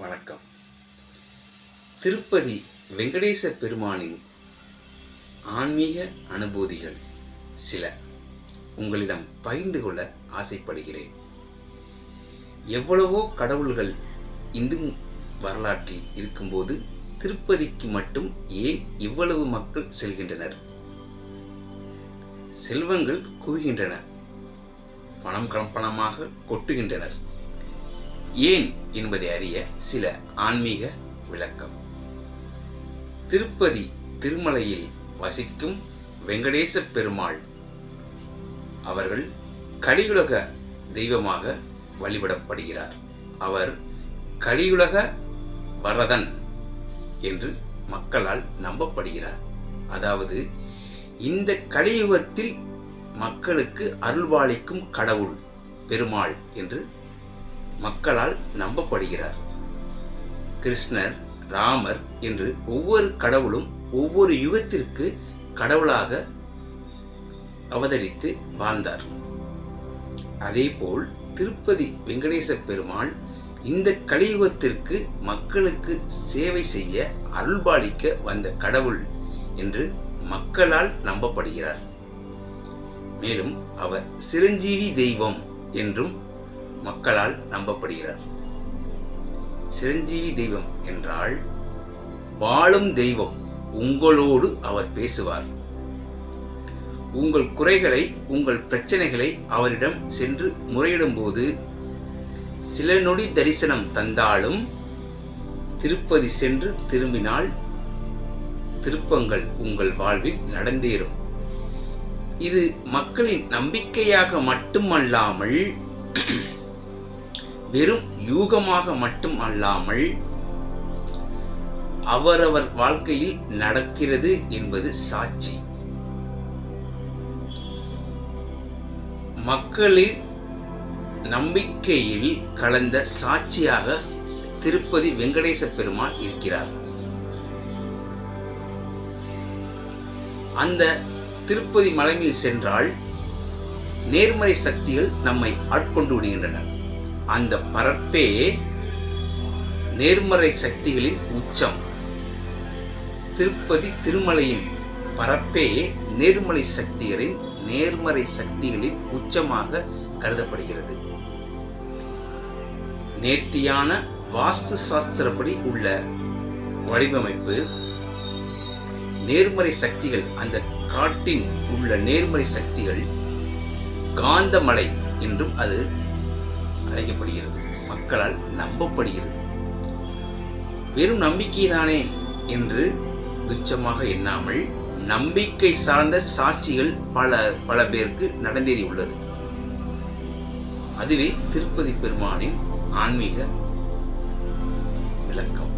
வணக்கம். திருப்பதி வெங்கடேச பெருமானின் ஆன்மீக அனுபூதிகள் சில உங்களிடம் பகிர்ந்து கொள்ள ஆசைப்படுகிறேன். எவ்வளவோ கடவுள்கள் இந்து வரலாற்றில் இருக்கும்போது திருப்பதிக்கு மட்டும் ஏன் இவ்வளவு மக்கள் செல்கின்றனர்? செல்வங்கள் குவிகின்றன, பணம் பணமாக கொட்டுகின்றனர். ஏன் என்பதை அறிய சில ஆன்மீக விளக்கம். திருப்பதி திருமலையில் வசிக்கும் வெங்கடேச பெருமாள் அவர்கள் கலியுலக தெய்வமாக வழிபடப்படுகிறார். அவர் கலியுலக வரதன் என்று மக்களால் நம்பப்படுகிறார். அதாவது இந்த கலியுகத்தில் மக்களுக்கு அருள்வாளிக்கும் கடவுள் பெருமாள் என்று மக்களால் நம்பப்படுகிறார். கிருஷ்ணர், ராமர் என்று ஒவ்வொரு கடவுளும் ஒவ்வொரு யுகத்திற்கு கடவுளாக அவதரித்து வாழ்ந்தார். அதேபோல் திருப்பதி வெங்கடேச பெருமாள் இந்த கலியுகத்திற்கு மக்களுக்கு சேவை செய்ய அருள்பாலிக்க வந்த கடவுள் என்று மக்களால் நம்பப்படுகிறார். மேலும் அவர் சிரஞ்சீவி தெய்வம் என்றும் மக்களால் நம்பப்படுகிறார். சிரஞ்சீவி தெய்வம் என்றால் வாழும் தெய்வம். உங்களோடு அவர் பேசுவார். உங்கள் குறைகளை, உங்கள் பிரச்சனைகளை அவரிடம் சென்று முறையிடும் போது சில நொடி தரிசனம் தந்தாலும் திருப்பதி சென்று திரும்பினால் திருப்பங்கள் உங்கள் வாழ்வில் நடந்தேறும். இது மக்களின் நம்பிக்கையாக மட்டுமல்லாமல் வெறும் யூகமாக மட்டும் அல்லாமல் அவரவர் வாழ்க்கையில் நடக்கிறது என்பது சாட்சி. மக்களின் நம்பிக்கையில் கலந்த சாட்சியாக திருப்பதி வெங்கடேச பெருமாள் இருக்கிறார். அந்த திருப்பதி மலையில் சென்றால் நேர்மறை சக்திகள் நம்மை ஆட்கொண்டு விடுகின்றன. அந்த பரப்பே நேர்மறை சக்திகளின் உச்சம். திருப்பதி திருமலையின் பரப்பே நேர்மறை சக்திகளின் உச்சமாக கருதப்படுகிறது. நேர்த்தியான வாஸ்து சாஸ்திரப்படி உள்ள வடிவமைப்பு, நேர்மறை சக்திகள், அந்த காட்டின் உள்ள நேர்மறை சக்திகள் காந்தமலை என்றும் அது அழைக்கப்படுகிறது. மக்களால் நம்பப்படுகிறது. வெறும் நம்பிக்கைதானே என்று துச்சமாக எண்ணாமல் நம்பிக்கை சார்ந்த சாட்சிகள் பல பேருக்கு நடந்தேறி உள்ளது. அதுவே திருப்பதி பெருமானின் ஆன்மீக விளக்கம்.